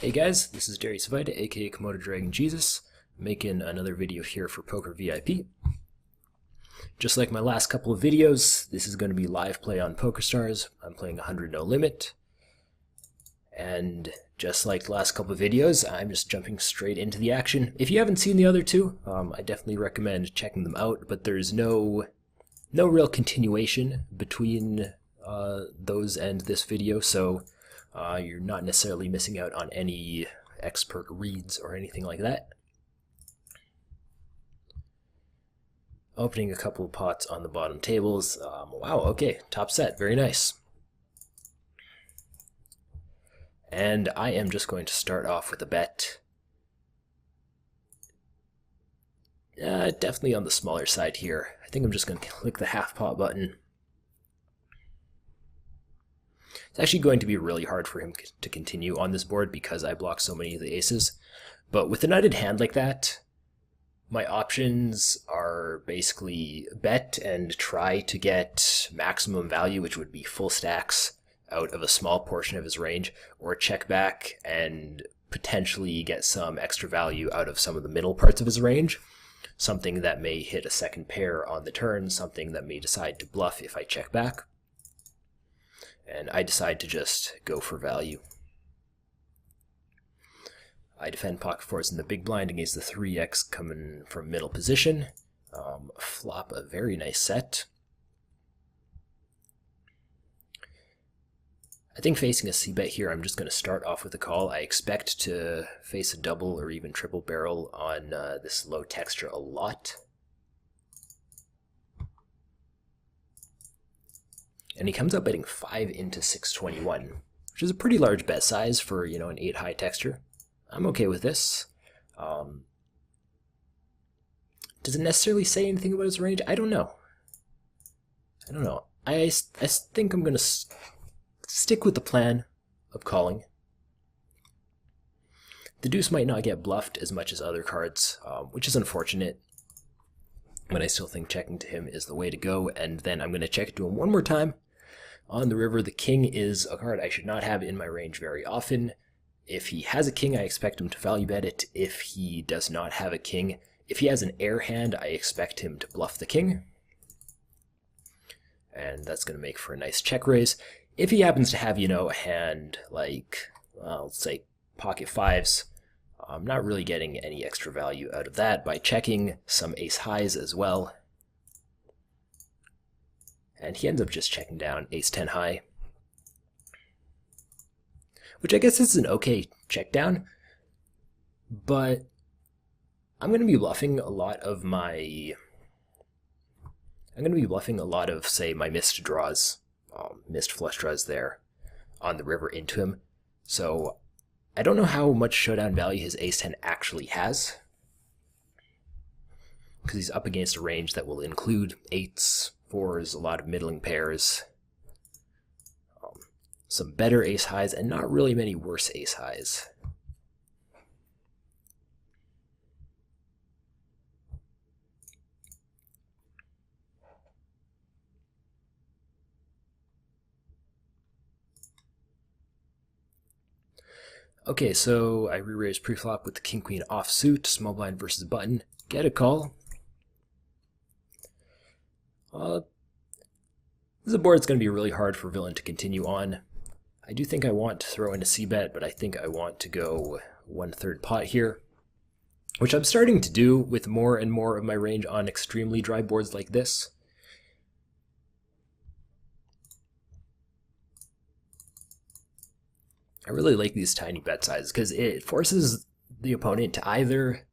Hey guys, this is Darius, aka Komodo Dragon Jesus, making another video here for PokerVIP. Just like my last couple of videos, this is going to be live play on Pokerstars. I'm playing 100 limit. And just like the last couple of videos, I'm just jumping straight into the action. If you haven't seen the other two, I definitely recommend checking them out, but there's no real continuation between those and this video, so you're not necessarily missing out on any expert reads or anything like that. Opening a couple of pots on the bottom tables. Wow, okay, top set, very nice. And I am just going to start off with a bet. Definitely on the smaller side here. I think I'm just going to click the half pot button. It's actually going to be really hard for him to continue on this board because I block so many of the aces. But with a nutted hand like that, my options are basically bet and try to get maximum value, which would be full stacks out of a small portion of his range, or check back and potentially get some extra value out of some of the middle parts of his range. Something that may hit a second pair on the turn, something that may decide to bluff if I check back. And I decide to just go for value. I defend pocket fours in the big blind against the 3x coming from middle position. Flop a very nice set. I think facing a c-bet here, I'm just going to start off with a call. I expect to face a double or even triple barrel on this low texture a lot. And he comes up betting 5 into 621, which is a pretty large bet size for, you know, an 8 high texture. I'm okay with this. Does it necessarily say anything about his range? I don't know. I think I'm going to stick with the plan of calling. The deuce might not get bluffed as much as other cards, which is unfortunate. But I still think checking to him is the way to go, and then I'm going to check it to him one more time. On the river, the king is a card I should not have in my range very often. If he has a king, I expect him to value bet it. If he does not have a king, if he has an air hand, I expect him to bluff the king. And that's going to make for a nice check raise. If he happens to have, you know, a hand like, well, let's say pocket fives, I'm not really getting any extra value out of that by checking some ace highs as well. And he ends up just checking down ace 10 high, which I guess is an okay check down, but I'm going to be bluffing a lot of say, my missed draws, missed flush draws there on the river into him. So I don't know how much showdown value his ace 10 actually has, because he's up against a range that will include 8s, 4s, a lot of middling pairs, some better ace highs, and not really many worse ace highs. Okay, so I re-raise pre-flop with the king-queen offsuit, small blind versus button, get a call. This board is going to be really hard for villain to continue on. I do think I want to throw in a c-bet, but I think I want to go 1/3 pot here, which I'm starting to do with more and more of my range on extremely dry boards like this. I really like these tiny bet sizes because it forces the opponent to either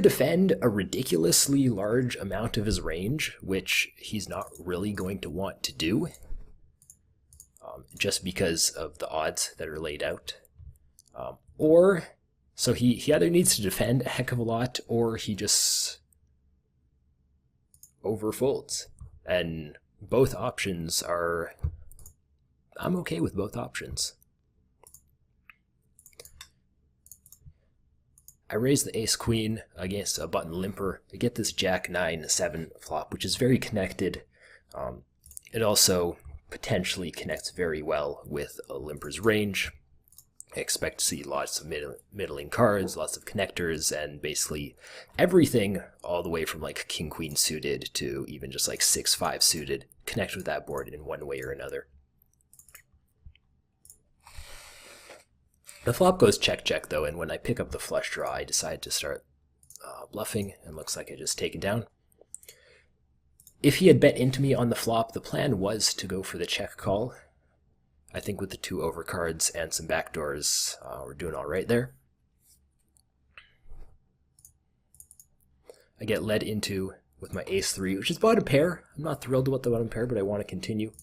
defend a ridiculously large amount of his range, which he's not really going to want to do, just because of the odds that are laid out, or so he either needs to defend a heck of a lot, or he just overfolds. And both options are, I'm okay with both options. I raise the ace-queen against a button limper. I get this jack-9-7 flop, which is very connected. It also potentially connects very well with a limper's range. I expect to see lots of middling cards, lots of connectors, and basically everything all the way from like king queen suited to even just like 6-5 suited connect with that board in one way or another. The flop goes check check though, and when I pick up the flush draw I decide to start bluffing, and looks like I just take it down. If he had bet into me on the flop, the plan was to go for the check call. I think with the 2 overcards and some backdoors, we're doing all right there. I get led into with my ace-3, which is bottom pair. I'm not thrilled about the bottom pair, but I want to continue.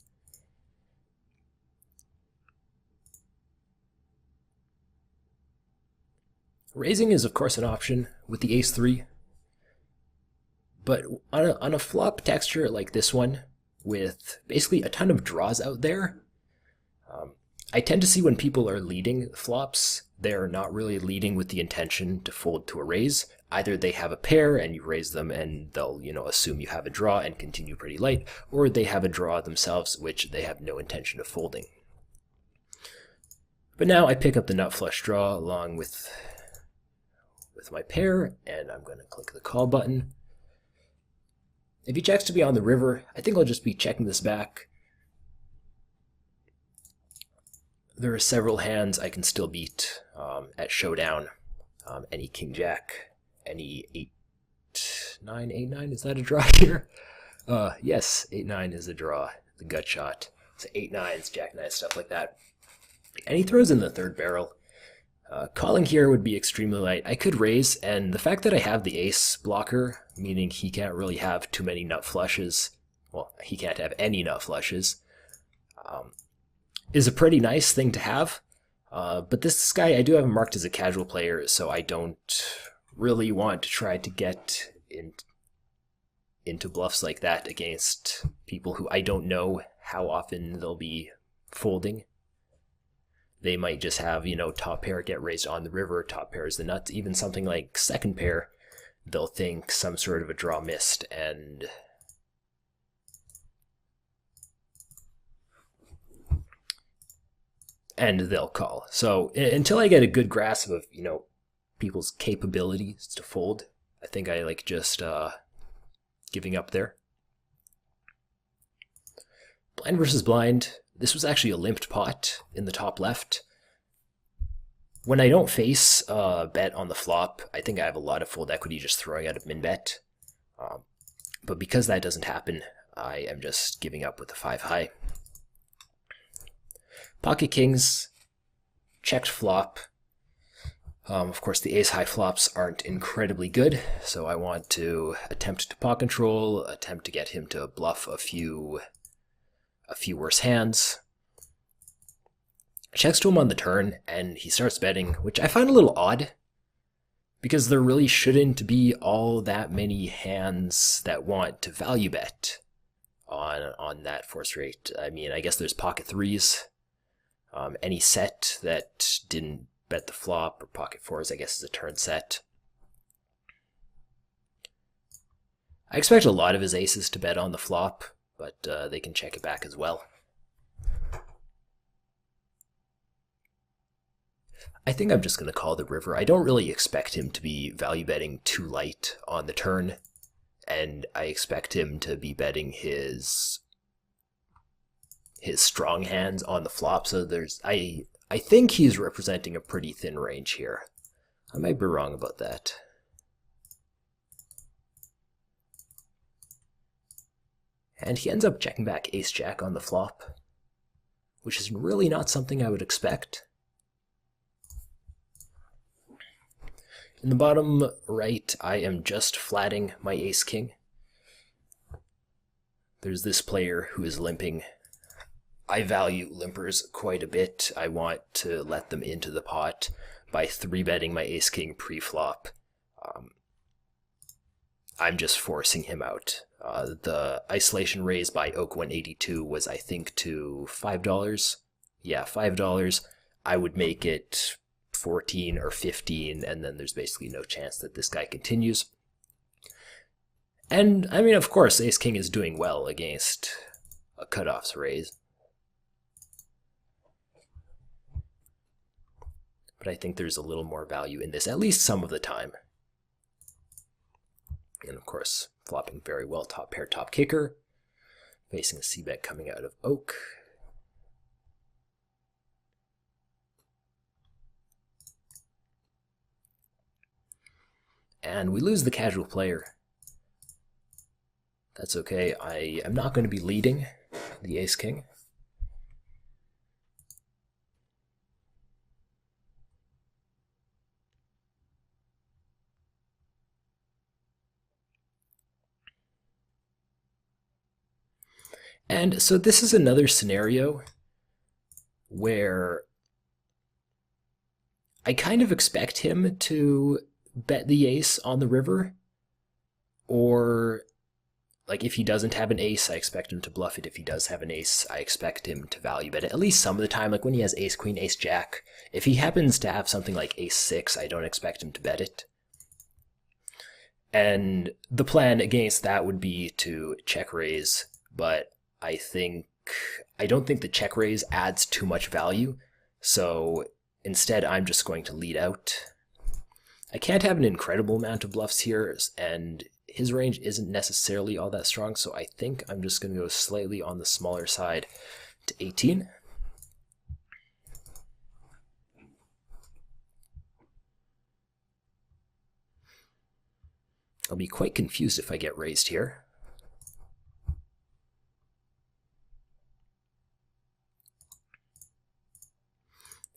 Raising is, of course, an option with the ace-3. But on a flop texture like this one, with basically a ton of draws out there, I tend to see when people are leading flops, they're not really leading with the intention to fold to a raise. Either they have a pair and you raise them and they'll, assume you have a draw and continue pretty light, or they have a draw themselves, which they have no intention of folding. But now I pick up the nut flush draw along with my pair, and I'm going to click the call button. If he checks to be on the river, I think I'll just be checking this back. There are several hands I can still beat at showdown. Any king jack, any 8-9, 8-9, is that a draw here? Yes, 8-9 is a draw, the gut shot. So 8-9s, jack-9, stuff like that. And he throws in the third barrel. Calling here would be extremely light. I could raise, and the fact that I have the ace blocker, meaning he can't really have too many nut flushes, well, he can't have any nut flushes, is a pretty nice thing to have. But this guy, I do have him marked as a casual player, so I don't really want to try to get into bluffs like that against people who I don't know how often they'll be folding. They might just have, top pair get raised on the river, top pair is the nuts. Even something like second pair, they'll think some sort of a draw missed, and they'll call. So until I get a good grasp of, people's capabilities to fold, I think I like just giving up there. Blind versus blind. This was actually a limped pot in the top left. When I don't face a bet on the flop, I think I have a lot of fold equity just throwing out a min bet. But because that doesn't happen, I am just giving up with the 5 high. Pocket kings, checked flop. Of course, the ace high flops aren't incredibly good, so I want to attempt to pot control, attempt to get him to bluff a few worse hands. Checks to him on the turn, and he starts betting, which I find a little odd, because there really shouldn't be all that many hands that want to value bet on that force rate. I mean, I guess there's pocket threes. Any set that didn't bet the flop, or pocket fours, I guess is a turn set. I expect a lot of his aces to bet on the flop, but they can check it back as well. I think I'm just going to call the river. I don't really expect him to be value betting too light on the turn, and I expect him to be betting his strong hands on the flop. So I think he's representing a pretty thin range here. I might be wrong about that. And he ends up checking back ace-jack on the flop, which is really not something I would expect. In the bottom right, I am just flatting my ace-king. There's this player who is limping. I value limpers quite a bit. I want to let them into the pot by 3-betting my ace-king pre-flop. I'm just forcing him out. The isolation raise by Oak182 was, I think, to $5. Yeah, $5. I would make it 14 or 15, and then there's basically no chance that this guy continues. And, I mean, of course, ace-king is doing well against a cutoffs raise. but I think there's a little more value in this, at least some of the time. And of course, flopping very well, top pair, top kicker, facing a c-bet coming out of Oak. And we lose the casual player. That's okay, I am not going to be leading the ace-king. And so this is another scenario where I kind of expect him to bet the ace on the river, or like if he doesn't have an ace, I expect him to bluff it. If he does have an ace, I expect him to value bet it at least some of the time, like when he has ace queen, ace jack. If he happens to have something like ace six, I don't expect him to bet it. And the plan against that would be to check raise, but I don't think the check raise adds too much value, so instead I'm just going to lead out. I can't have an incredible amount of bluffs here, and his range isn't necessarily all that strong, so I think I'm just going to go slightly on the smaller side to 18. I'll be quite confused if I get raised here.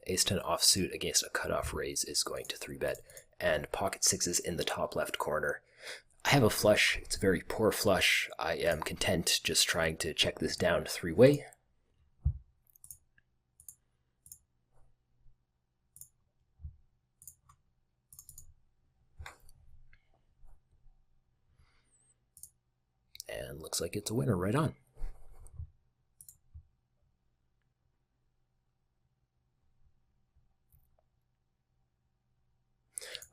Ace-10 offsuit against a cutoff raise is going to 3-bet, and pocket sixes in the top left corner. I have a flush, it's a very poor flush. I am content just trying to check this down 3-way. And looks like it's a winner right on.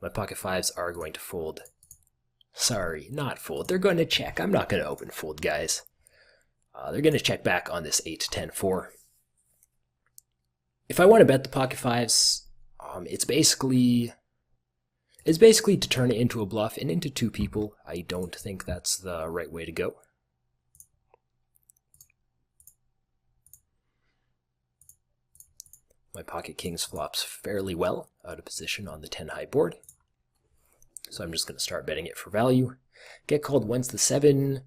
My pocket fives are going to fold. Sorry, not fold. They're going to check. I'm not going to open fold, guys. They're going to check back on this 8-10-4. If I want to bet the pocket fives, it's basically to turn it into a bluff and into two people. I don't think that's the right way to go. My pocket kings flops fairly well out of position on the 10 high board. So I'm just going to start betting it for value. Get called once the 7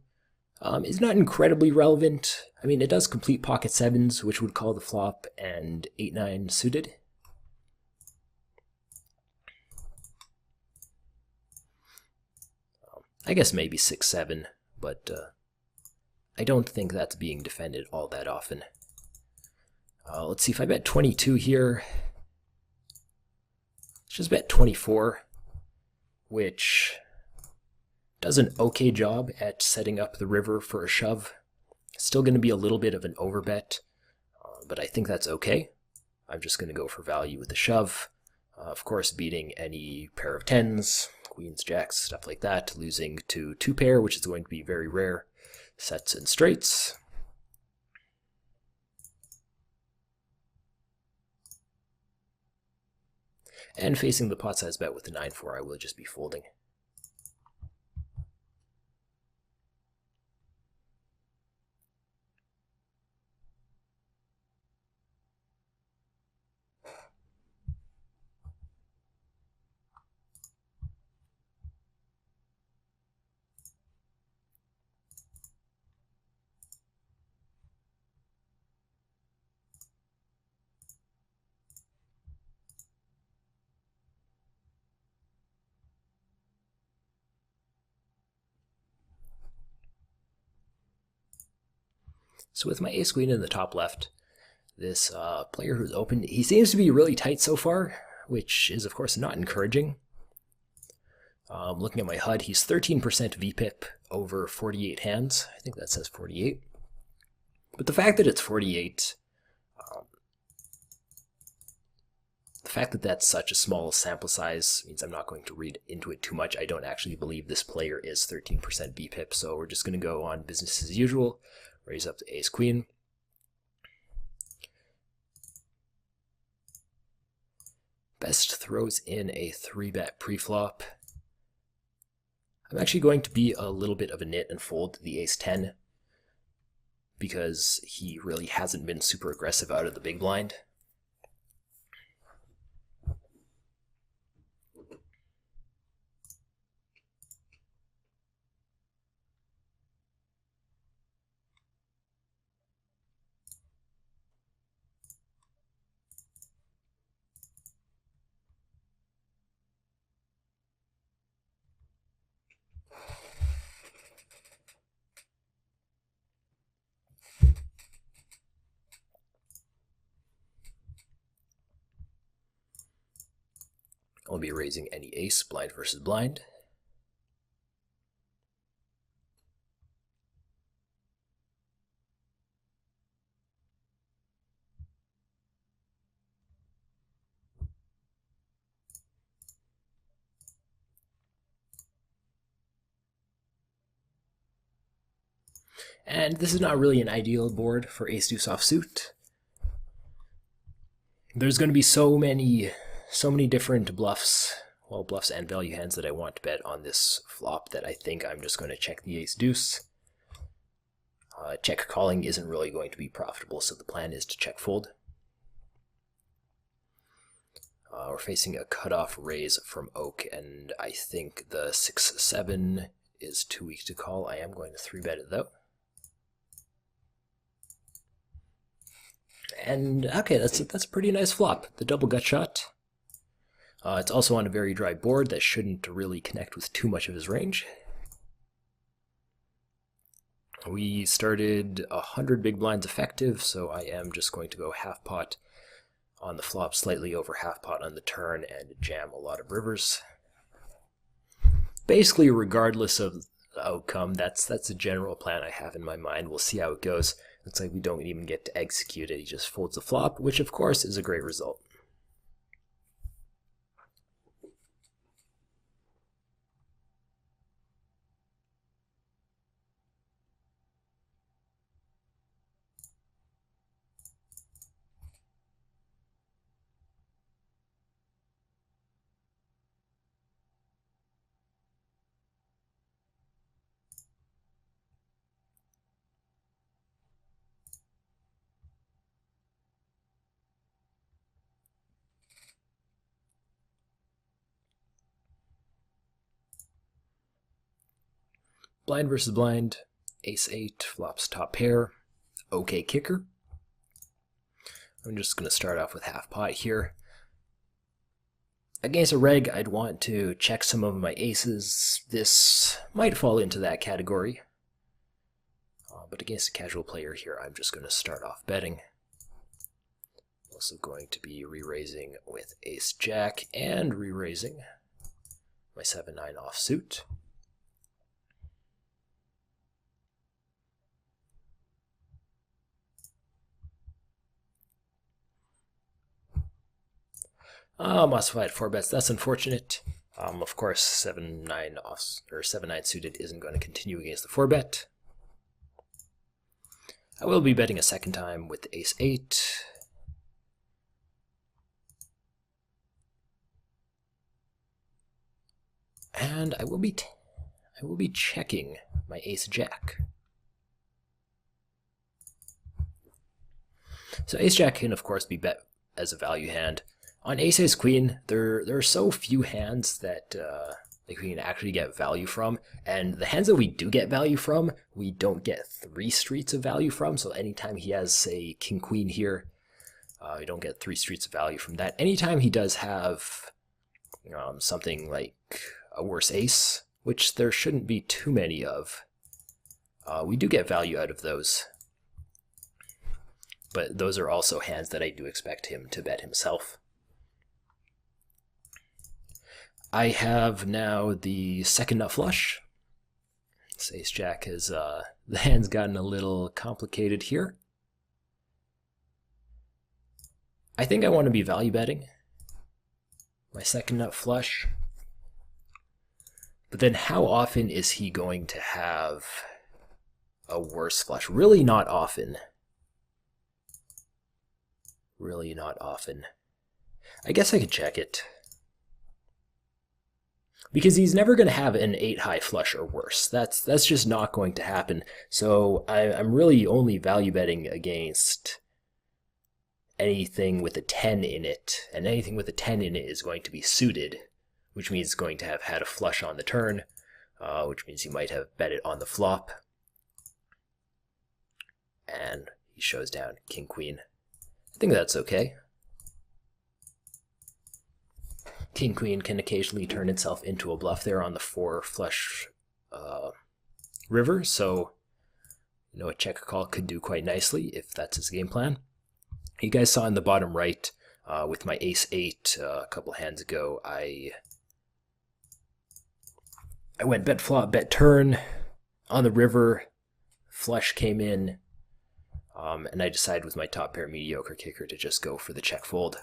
is not incredibly relevant. I mean, it does complete pocket sevens, which would call the flop, and 8-9 suited. I guess maybe 6-7, but I don't think that's being defended all that often. Let's see, if I bet 22 here, let's just bet 24, which does an okay job at setting up the river for a shove. Still going to be a little bit of an overbet, but I think that's okay. I'm just going to go for value with the shove. Of course, beating any pair of 10s, queens, jacks, stuff like that, losing to 2-pair, which is going to be very rare, sets and straights. And facing the pot size bet with the 9-4, I will just be folding. So with my ace queen in the top left, this player who's opened, he seems to be really tight so far, which is of course not encouraging. Looking at my HUD, he's 13% VPIP over 48 hands. I think that says 48. But the fact that it's 48, the fact that that's such a small sample size means I'm not going to read into it too much. I don't actually believe this player is 13% VPIP, so we're just going to go on business as usual. Raise up to ace queen. Best throws in a 3-bet preflop. I'm actually going to be a little bit of a nit and fold the ace-10 because he really hasn't been super aggressive out of the big blind. I'll be raising any ace, blind versus blind. And this is not really an ideal board for ace-deuce offsuit. There's going to be so many different bluffs, well, bluffs and value hands that I want to bet on this flop that I think I'm just going to check the ace-deuce. Check calling isn't really going to be profitable, so the plan is to check fold. We're facing a cutoff raise from Oak, and I think the 6-7 is too weak to call. I am going to 3-bet it though. And okay, that's a pretty nice flop. The double gut shot. It's also on a very dry board that shouldn't really connect with too much of his range. We started 100 big blinds effective, so I am just going to go half pot on the flop, slightly over half pot on the turn, and jam a lot of rivers. Basically, regardless of the outcome, that's a general plan I have in my mind. We'll see how it goes. Looks like we don't even get to execute it. He just folds the flop, which of course is a great result. Blind versus blind, ace-8, flops top pair, okay kicker. I'm just going to start off with half pot here. Against a reg, I'd want to check some of my aces. This might fall into that category. But against a casual player here, I'm just going to start off betting. Also going to be re-raising with ace-jack and re-raising my 7-9 offsuit. Modified 4-bets, that's unfortunate. Of course, 7-9 off or 7-9 suited isn't going to continue against the 4-bet. I will be betting a second time with the ace-8. And I will be checking my ace-jack. So ace-jack can of course be bet as a value hand. On ace-ace-queen, there are so few hands that like we can actually get value from, and the hands that we do get value from, we don't get 3 streets of value from. So anytime he has, say, king-queen here, we don't get 3 streets of value from that. Anytime he does have something like a worse ace, which there shouldn't be too many of, we do get value out of those. But those are also hands that I do expect him to bet himself. I have now the second nut flush. This ace-jack has, the hand's gotten a little complicated here. I think I want to be value betting my second nut flush. But then how often is he going to have a worse flush? Really not often. Really not often. I guess I could check it. Because he's never going to have an 8 high flush or worse. That's just not going to happen. So I'm really only value betting against anything with a 10 in it, and anything with a 10 in it is going to be suited, which means it's going to have had a flush on the turn, which means he might have bet it on the flop. And he shows down king queen. I think that's okay. King queen can occasionally turn itself into a bluff there on the 4 flush river, so a check call could do quite nicely if that's his game plan. You guys saw in the bottom right with my ace-8 a couple hands ago, I went bet flop, bet turn on the river, flush came in, and I decided with my top pair mediocre kicker to just go for the check fold.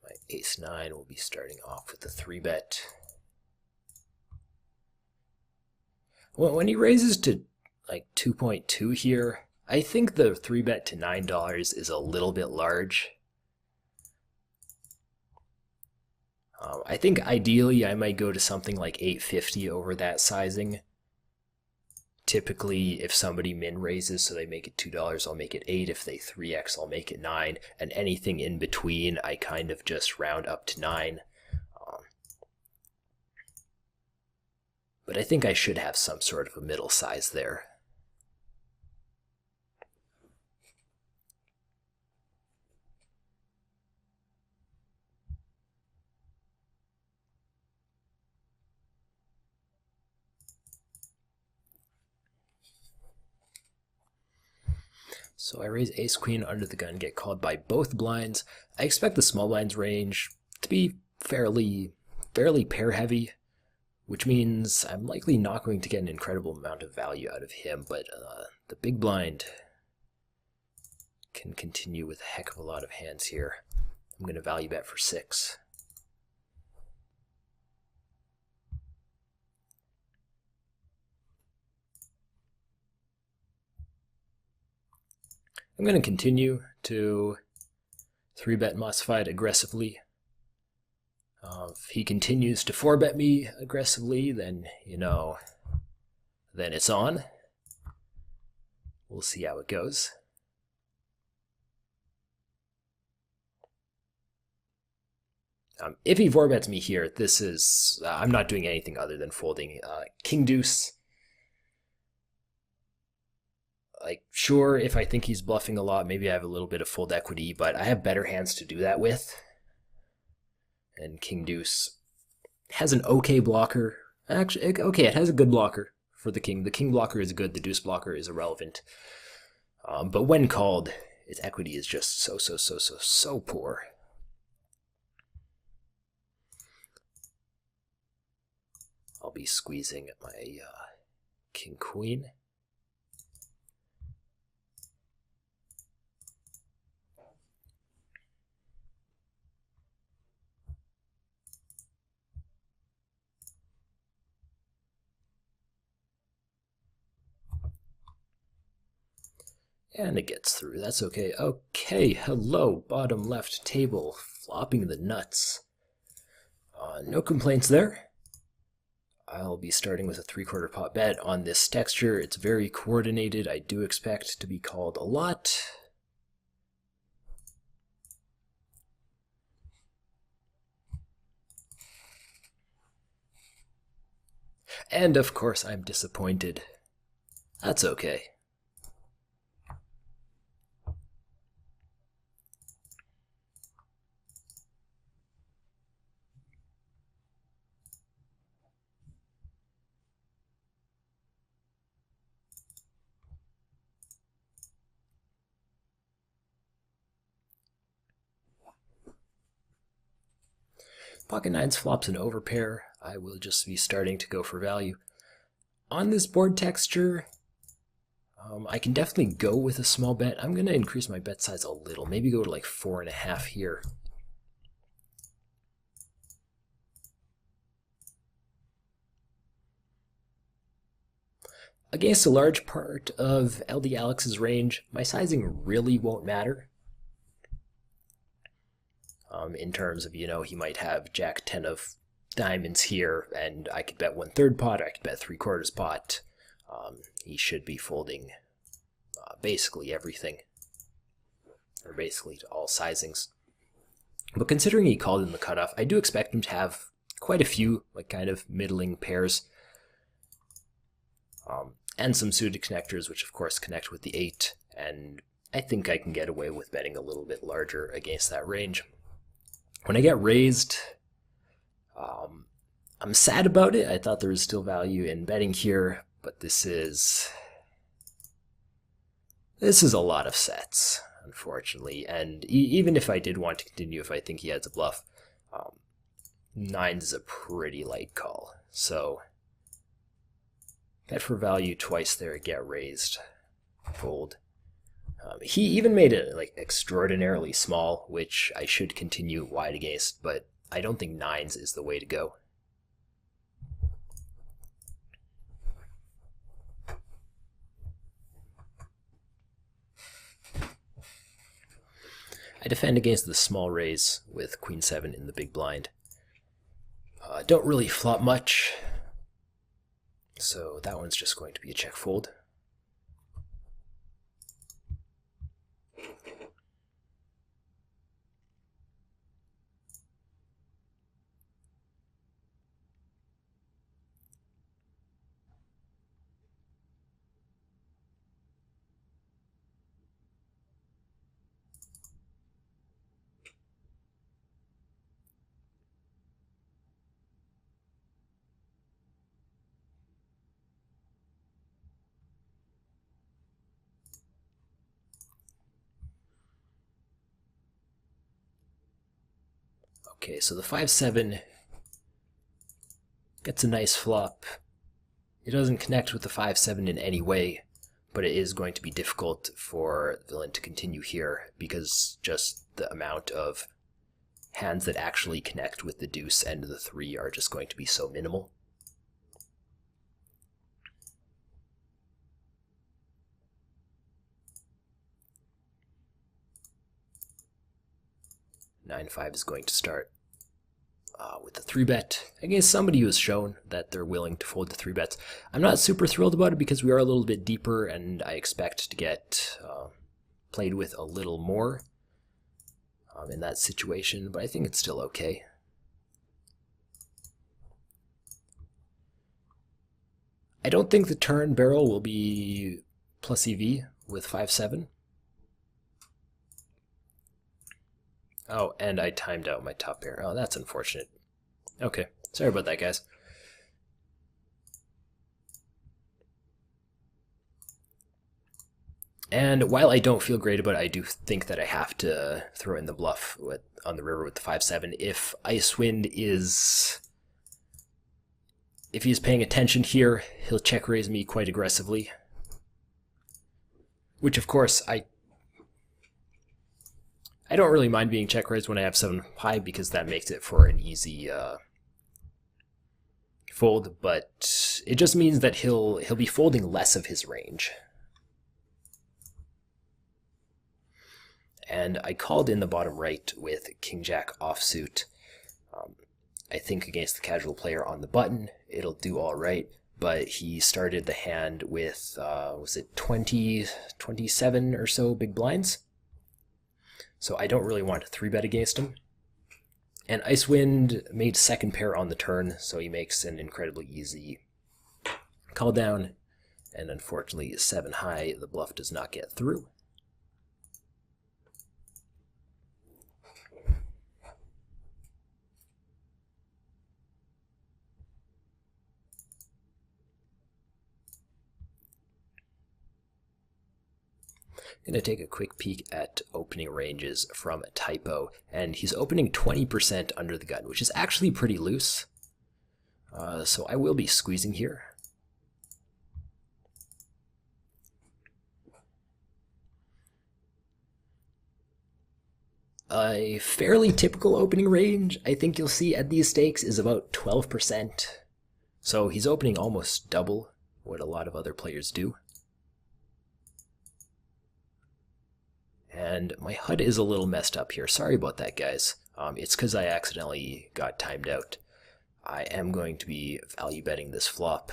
My ace-9 will be starting off with the 3-bet. Well, when he raises to like 2.2 here, I think the 3-bet to $9 is a little bit large. I think ideally I might go to something like $8.50 over that sizing. Typically, if somebody min raises so they make it $2, I'll make it $8. If they 3x, I'll make it $9. And anything in between, I kind of just round up to $9. But I think I should have some sort of a middle size there. So I raise ace-queen under the gun, get called by both blinds. I expect the small blinds range to be fairly pair-heavy, which means I'm likely not going to get an incredible amount of value out of him, but the big blind can continue with a heck of a lot of hands here. I'm going to value bet for 6. I'm going to continue to 3-bet Modified aggressively. If he continues to 4-bet me aggressively, then, then it's on. We'll see how it goes. If he 4-bets me here, this is, I'm not doing anything other than folding King Deuce. Like, sure, if I think he's bluffing a lot, maybe I have a little bit of fold equity, but I have better hands to do that with. And King Deuce has an okay blocker. Actually, okay, it has a good blocker for the king. The king blocker is good, the deuce blocker is irrelevant. But when called, its equity is just so poor. I'll be squeezing my king queen. And it gets through, that's okay. Okay, hello, bottom left table, flopping the nuts. No complaints there. I'll be starting with a 3/4 pot bet on this texture. It's very coordinated. I do expect to be called a lot. And of course I'm disappointed. That's okay. Pocket nines flops an overpair. I will just be starting to go for value. On this board texture, I can definitely go with a small bet. I'm going to increase my bet size a little, maybe go to like 4.5 here. Against a large part of LD Alex's range, my sizing really won't matter. In terms of, he might have Jack 10 of diamonds here, and I could bet 1/3 pot, I could bet 3/4 pot. He should be folding basically everything, or basically to all sizings. But considering he called in the cutoff, I do expect him to have quite a few, kind of middling pairs, and some suited connectors, which of course connect with the 8, and I think I can get away with betting a little bit larger against that range. When I get raised, I'm sad about it. I thought there was still value in betting here, but this is a lot of sets, unfortunately. And even if I did want to continue, if I think he has a bluff, 9s is a pretty light call. So bet for value twice there, get raised, fold. He even made it extraordinarily small, which I should continue wide against, but I don't think 9s is the way to go. I defend against the small raise with Queen 7 in the big blind. Don't really flop much, so that one's just going to be a check fold. Okay, so the 5-7 gets a nice flop. It doesn't connect with the 5-7 in any way, but it is going to be difficult for the villain to continue here because just the amount of hands that actually connect with the deuce and the 3 are just going to be so minimal. Nine 5 is going to start with the 3-bet against somebody who has shown that they're willing to fold the 3-bets. I'm not super thrilled about it because we are a little bit deeper and I expect to get played with a little more in that situation, but I think it's still okay. I don't think the turn barrel will be plus EV with 5-7. Oh, and I timed out my top pair. Oh, that's unfortunate. Okay, sorry about that, guys. And while I don't feel great about it, I do think that I have to throw in the bluff on the river with the 5-7. If Icewind is... If he's paying attention here, he'll check raise me quite aggressively. Which, of course, I don't really mind being check raised when I have 7 high because that makes it for an easy fold, but it just means that he'll be folding less of his range. And I called in the bottom right with King-Jack offsuit. I think against the casual player on the button, it'll do all right, but he started the hand with, was it 27 or so big blinds? So I don't really want to 3-bet against him. And Icewind made second pair on the turn, so he makes an incredibly easy call down. And unfortunately, 7 high, the bluff does not get through. I'm going to take a quick peek at opening ranges from Typo, and he's opening 20% under the gun, which is actually pretty loose. So I will be squeezing here. A fairly typical opening range, I think you'll see at these stakes, is about 12%. So he's opening almost double what a lot of other players do. And my HUD is a little messed up here. Sorry about that, guys. It's because I accidentally got timed out. I am going to be value betting this flop.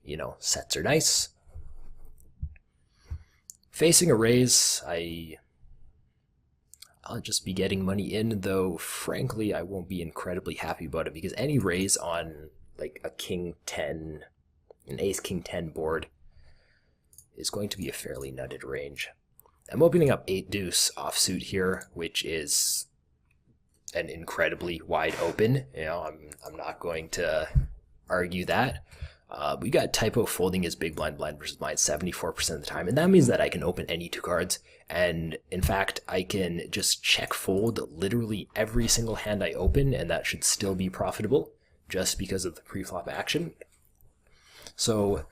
You know, sets are nice. Facing a raise, I'll just be getting money in, though frankly I won't be incredibly happy about it because any raise on like a king 10, an ace king 10 board is going to be a fairly nutted range. I'm opening up 8 deuce offsuit here, which is an incredibly wide open. You know, I'm not going to argue that. We got typo folding his big blind versus blind 74% of the time, and that means that I can open any 2 cards, and in fact I can just check fold literally every single hand I open, and that should still be profitable just because of the pre-flop action. So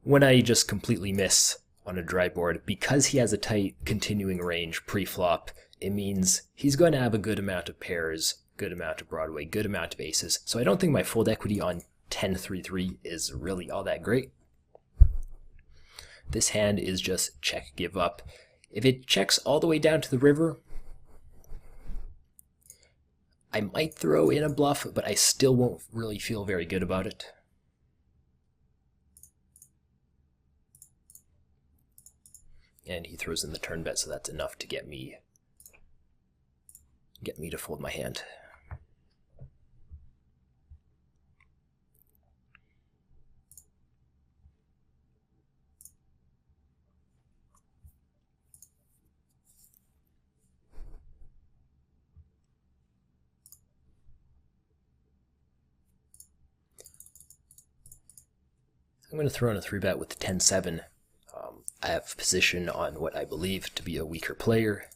when I just completely miss on a dry board, because he has a tight continuing range pre-flop, it means he's going to have a good amount of pairs, good amount of Broadway, good amount of aces. So I don't think my fold equity on 10-3-3 is really all that great. This hand is just check, give up. If it checks all the way down to the river, I might throw in a bluff, but I still won't really feel very good about it. And he throws in the turn bet, so that's enough to get me to fold my hand. I'm going to throw in a 3-bet with the 10-7. I have position on what I believe to be a weaker player,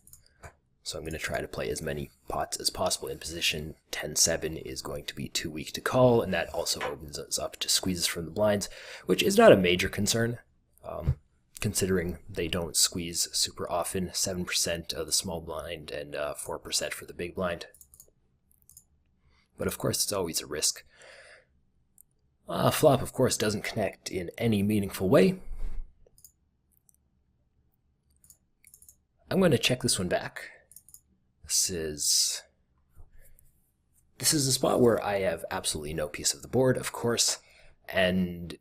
so I'm going to try to play as many pots as possible in position. 10-7 is going to be too weak to call, and that also opens us up to squeezes from the blinds, which is not a major concern, considering they don't squeeze super often. 7% of the small blind and 4% for the big blind. But of course, it's always a risk. Flop, of course, doesn't connect in any meaningful way. I'm going to check this one back. This is a spot where I have absolutely no piece of the board, of course, and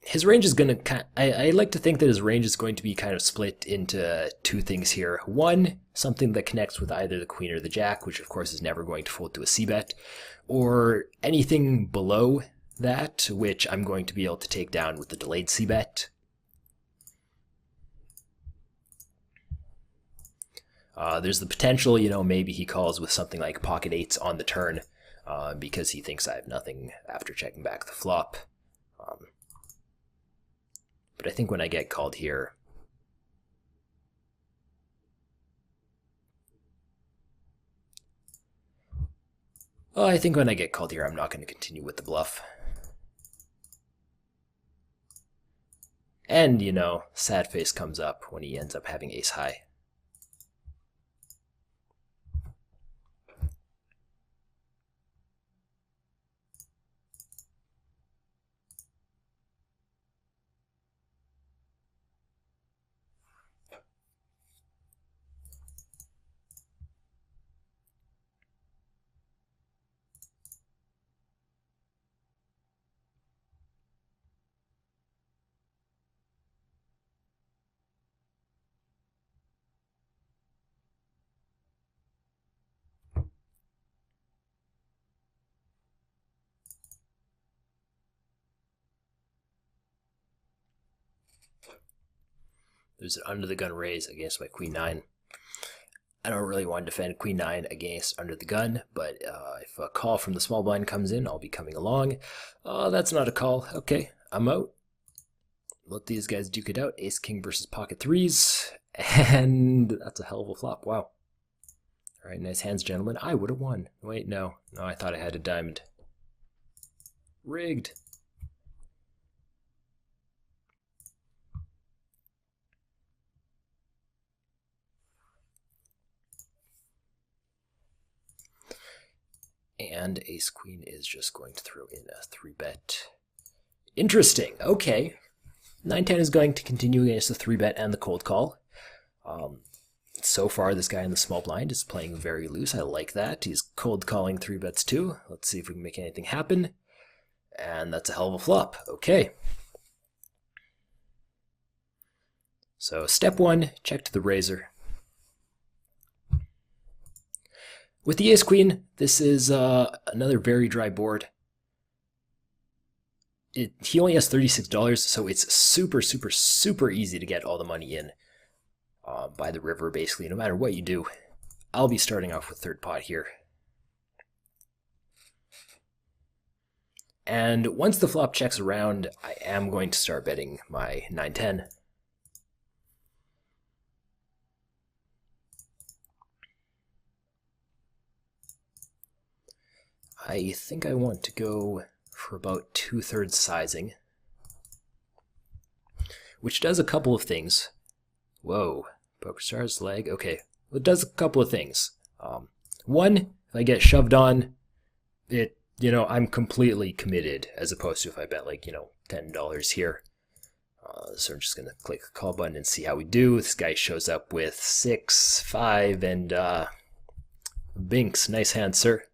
his range is going to I like to think that his range is going to be kind of split into 2 things here. One, something that connects with either the queen or the jack, which of course is never going to fold to a c-bet, or anything below that, which I'm going to be able to take down with the delayed c-bet. There's the potential, you know, maybe he calls with something like pocket 8s on the turn because he thinks I have nothing after checking back the flop. But I think when I get called here, I'm not going to continue with the bluff. And, you know, sad face comes up when he ends up having ace high. There's an under the gun raise against my queen 9. I don't really want to defend queen 9 against under the gun, but if a call from the small blind comes in, I'll be coming along. That's not a call. Okay, I'm out. Let these guys duke it out. Ace king versus pocket 3s, and that's a hell of a flop. Wow. All right, nice hands, gentlemen. I would have won. Wait, no, I thought I had a diamond. Rigged. And ace queen is just going to throw in a 3-bet. Interesting. Okay. 9-10 is going to continue against the 3-bet and the cold call. So far, this guy in the small blind is playing very loose. I like that. He's cold calling 3-bets too. Let's see if we can make anything happen. And that's a hell of a flop. Okay. So step 1, check to the razor. With the ace queen, this is another very dry board. He only has $36, so it's super, super, super easy to get all the money in by the river, basically, no matter what you do. I'll be starting off with third pot here. And once the flop checks around, I am going to start betting my 9-10. I think I want to go for about 2/3 sizing, which does a couple of things. Whoa, Pokerstars leg. Okay, well, it does a couple of things. One, if I get shoved on, I'm completely committed, as opposed to if I bet like, $10 here. So I'm just gonna click the call button and see how we do. This guy shows up with 6, 5, and binks. Nice hand, sir.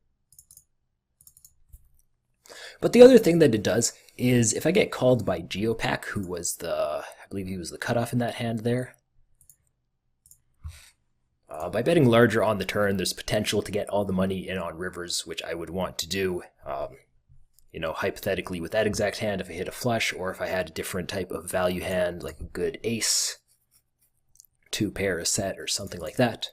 But the other thing that it does is if I get called by Geopack, who was I believe he was the cutoff in that hand there, by betting larger on the turn, there's potential to get all the money in on rivers, which I would want to do. Hypothetically with that exact hand, if I hit a flush, or if I had a different type of value hand, like a good ace, 2-pair a set, or something like that.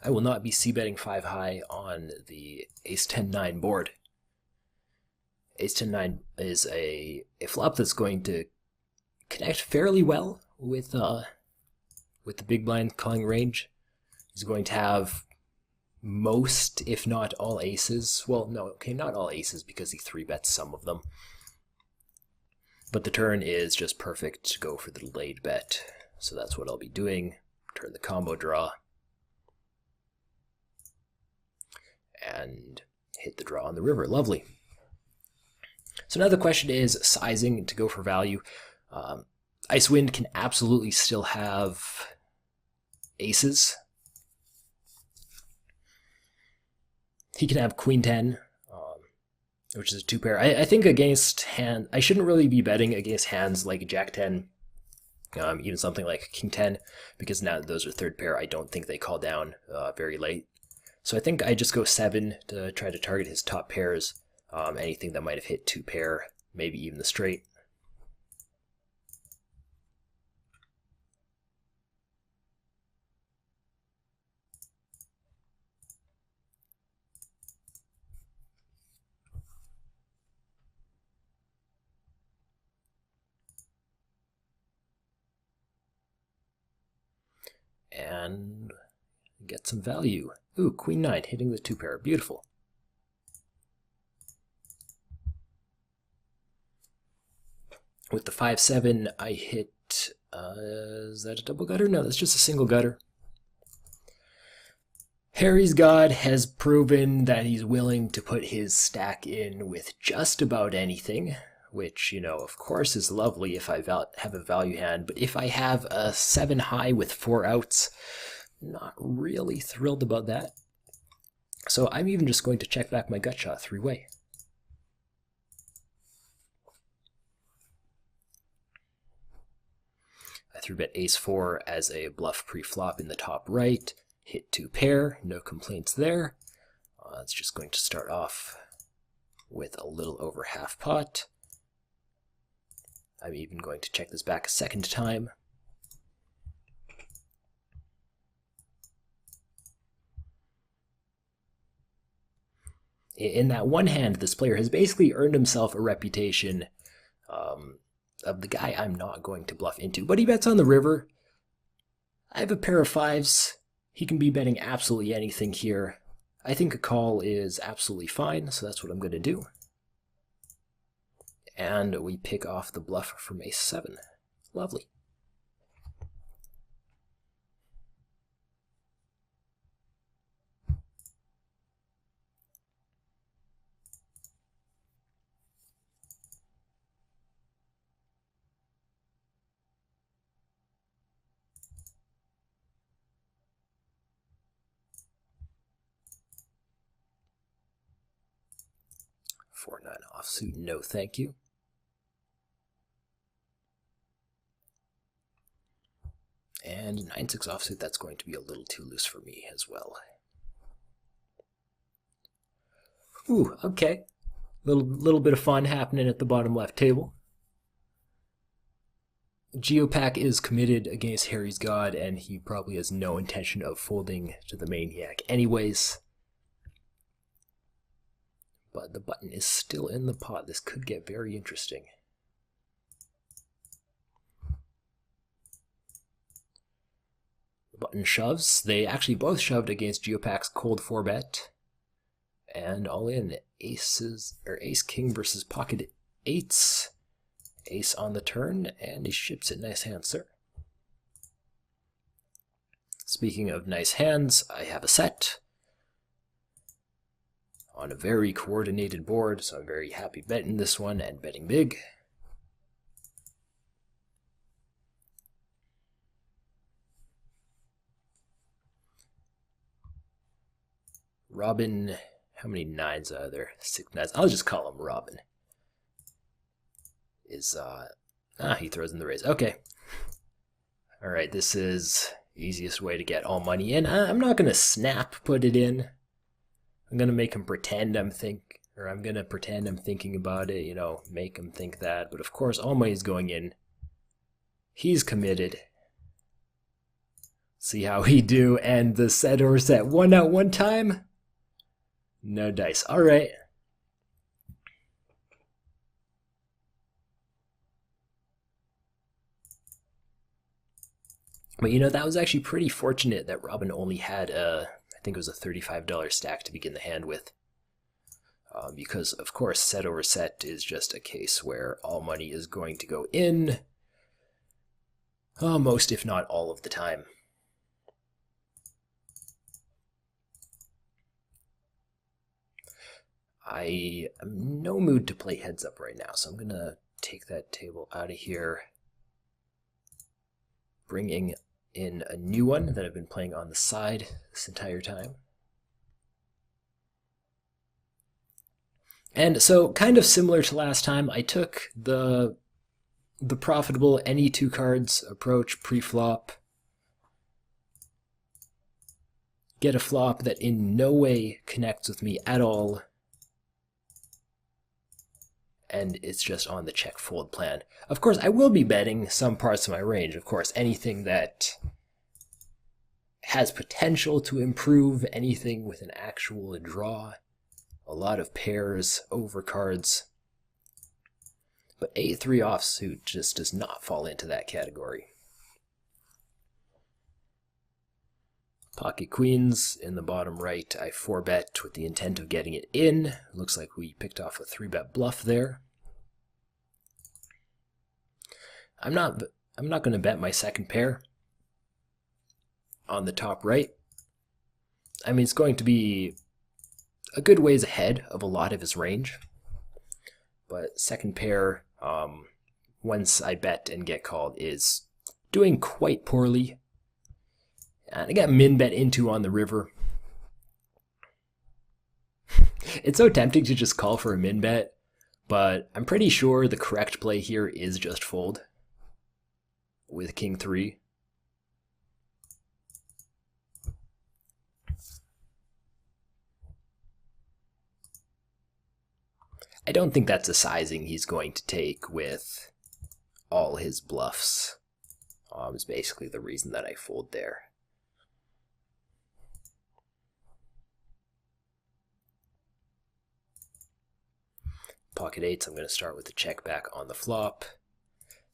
I will not be c-betting 5 high on the ace-10-9 board. Ace-10-9 is a flop that's going to connect fairly well with the big blind calling range. He's going to have most, if not all aces. Well, no, okay, not all aces because he 3-bets some of them. But the turn is just perfect to go for the delayed bet. So that's what I'll be doing. Turn the combo draw. And hit the draw on the river. Lovely. So now the question is sizing to go for value. Icewind can absolutely still have aces. He can have Queen 10, which is a 2-pair. I think against I shouldn't really be betting against hands like Jack 10, even something like King 10, because now that those are 3rd pair, I don't think they call down very late. So I think I just go 7 to try to target his top pairs, anything that might have hit 2-pair, maybe even the straight. And get some value. Ooh, Queen 9 hitting the 2-pair. Beautiful. With the 5-7, I hit, is that a double gutter? No, that's just a single gutter. Harry's God has proven that he's willing to put his stack in with just about anything, which, of course is lovely if I have a value hand, but if I have a 7 high with 4 outs, not really thrilled about that. So I'm even just going to check back my gut shot 3-way. I 3-bet ace-4 as a bluff pre-flop in the top right. Hit 2-pair, no complaints there. It's just going to start off with a little over half pot. I'm even going to check this back a second time. In that one hand, this player has basically earned himself a reputation of the guy I'm not going to bluff into. But he bets on the river. I have a pair of fives. He can be betting absolutely anything here. I think a call is absolutely fine, so that's what I'm going to do. And we pick off the bluff from ace 7. Lovely. Four nine offsuit, no thank you. And 9-6 offsuit, that's going to be a little too loose for me as well. Ooh, okay. Little bit of fun happening at the bottom left table. Geopack is committed against Harry's God, and he probably has no intention of folding to the Maniac anyways. But the button is still in the pot. This could get very interesting. The button shoves. They actually both shoved against Geopack's cold 4-bet. And all in, aces, or ace king versus pocket eights. Ace on the turn, and he ships it. Nice hand, sir. Speaking of nice hands, I have a set on a very coordinated board, so I'm very happy betting this one and betting big. Robin, how many nines are there? 6 nines. I'll just call him Robin. He throws in the raise. Okay. All right, this is the easiest way to get all money in. I'm not going to snap put it in. I'm going to make him pretend I'm pretend I'm thinking about it, you know, make him think that. But of course, all money's going in. He's committed. See how he do, and the set or set 1 out 1 time. No dice. All right. But you know, that was actually pretty fortunate that Robin only had I think it was a $35 stack to begin the hand with. Because, of course, set over set is just a case where all money is going to go in most, if not all of the time. I am in no mood to play heads up right now, so I'm going to take that table out of here, bringing in a new one that I've been playing on the side this entire time. And so, kind of similar to last time, I took the profitable any 2 cards approach pre-flop. Get a flop that in no way connects with me at all, and it's just on the check fold plan. Of course, I will be betting some parts of my range. Of course, anything that has potential to improve, anything with an actual draw, a lot of pairs, overcards. But a 3 offsuit just does not fall into that category. Pocket queens in the bottom right, I 4-bet with the intent of getting it in. Looks like we picked off a 3-bet bluff there. I'm not going to bet my second pair on the top right. I mean, it's going to be a good ways ahead of a lot of his range. But second pair, once I bet and get called, is doing quite poorly. And I got min bet into on the river. It's so tempting to just call for a min bet, but I'm pretty sure the correct play here is just fold with king 3. I don't think that's a sizing he's going to take with all his bluffs. Is basically the reason that I fold there. pocket eights. I'm going to start with the check back on the flop,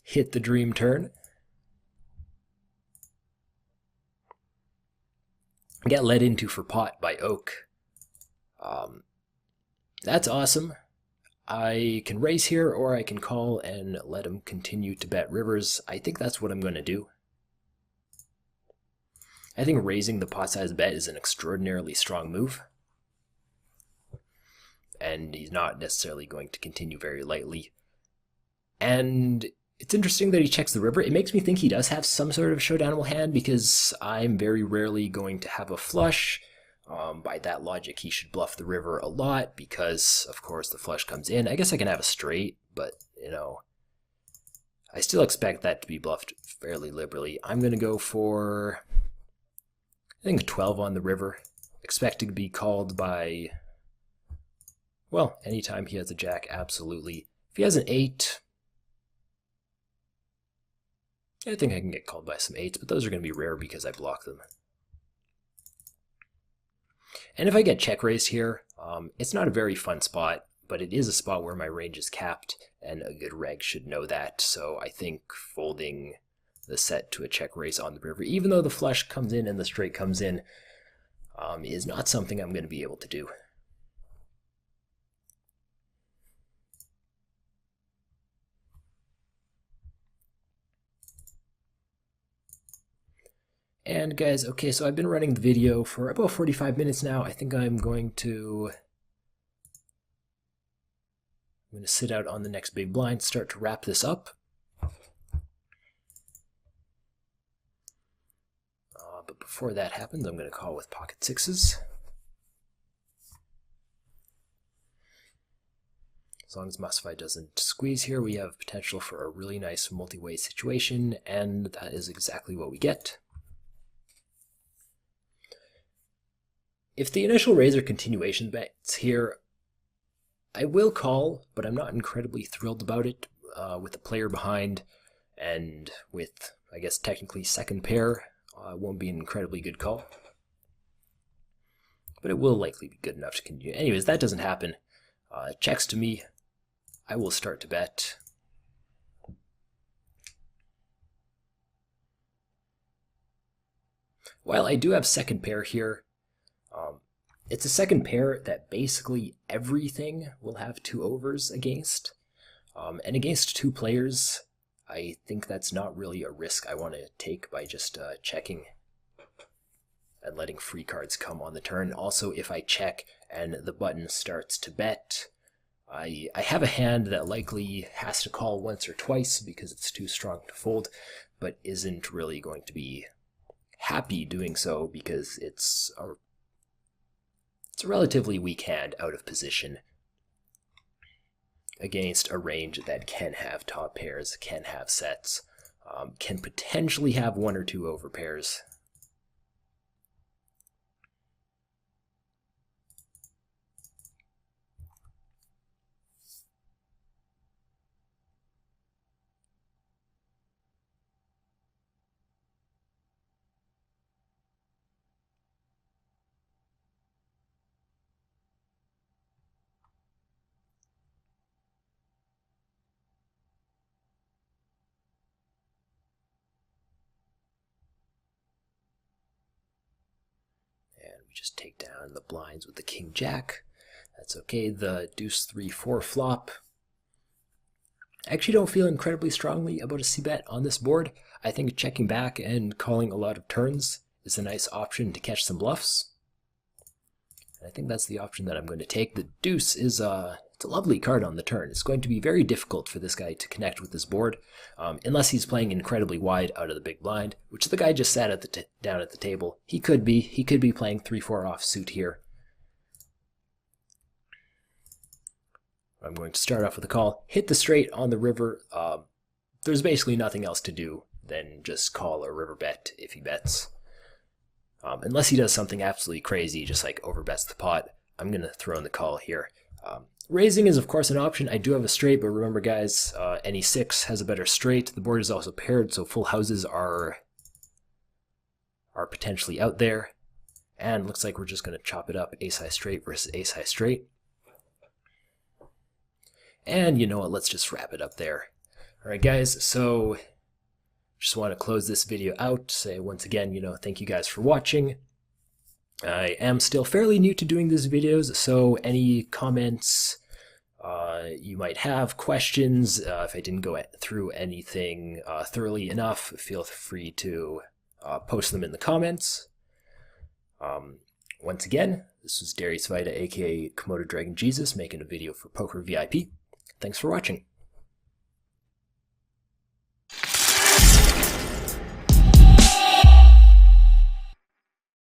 hit the dream turn, get led into for pot by Oak. That's awesome. I can raise here, or I can call and let him continue to bet rivers. I think that's what I'm going to do. I think raising the pot size bet is an extraordinarily strong move, and he's not necessarily going to continue very lightly. And it's interesting that he checks the river. It makes me think he does have some sort of showdownable hand, because I'm very rarely going to have a flush. By that logic, he should bluff the river a lot, because, of course, the flush comes in. I guess I can have a straight, but, you know, I still expect that to be bluffed fairly liberally. I'm going to go for, I think, a 12 on the river. Expecting to be called by, well, anytime he has a jack, absolutely. If he has an 8, I think I can get called by some 8s, but those are going to be rare because I block them. And if I get check raised here, it's not a very fun spot, but it is a spot where my range is capped, and a good reg should know that. So I think folding the set to a check raise on the river, even though the flush comes in and the straight comes in, is not something I'm going to be able to do. And guys, okay, so I've been running the video for about 45 minutes now. I think I'm going to sit out on the next big blind, start to wrap this up. But before that happens, I'm going to call with pocket sixes. As long as Musify doesn't squeeze here, we have potential for a really nice multi-way situation, and that is exactly what we get. If the initial raise or continuation bets here, I will call, but I'm not incredibly thrilled about it with the player behind, and with, I guess, technically second pair. It won't be an incredibly good call, but it will likely be good enough to continue. Anyways, that doesn't happen. Checks to me. I will start to bet. While I do have second pair here, it's a second pair that basically everything will have 2 overs against. And against 2 players, I think that's not really a risk I want to take by just checking and letting free cards come on the turn. Also, if I check and the button starts to bet, I have a hand that likely has to call once or twice because it's too strong to fold, but isn't really going to be happy doing so because it's a relatively weak hand out of position against a range that can have top pairs, can have sets, can potentially have 1 or 2 over pairs. We just take down the blinds with the king jack. That's okay. The deuce 3-4 flop. I actually don't feel incredibly strongly about a c-bet on this board. I think checking back and calling a lot of turns is a nice option to catch some bluffs. And I think that's the option that I'm going to take. The deuce is it's a lovely card on the turn. It's going to be very difficult for this guy to connect with this board, unless he's playing incredibly wide out of the big blind, which the guy just sat at down at the table. He could be playing 3-4 offsuit here. I'm going to start off with a call, hit the straight on the river. There's basically nothing else to do than just call a river bet if he bets. Unless he does something absolutely crazy, just like overbets the pot, I'm going to throw in the call here. Raising is, of course, an option. I do have a straight, but remember, guys, any 6 has a better straight. The board is also paired, so full houses are potentially out there. And looks like we're just going to chop it up, ace-high straight versus ace-high straight. And you know what, let's just wrap it up there. Alright guys, so just want to close this video out, say once again, thank you guys for watching. I am still fairly new to doing these videos, so any comments you might have, questions, if I didn't go through anything thoroughly enough, feel free to post them in the comments. Once again, this was Darius, aka Komodo Dragon Jesus, making a video for PokerVIP. Thanks for watching.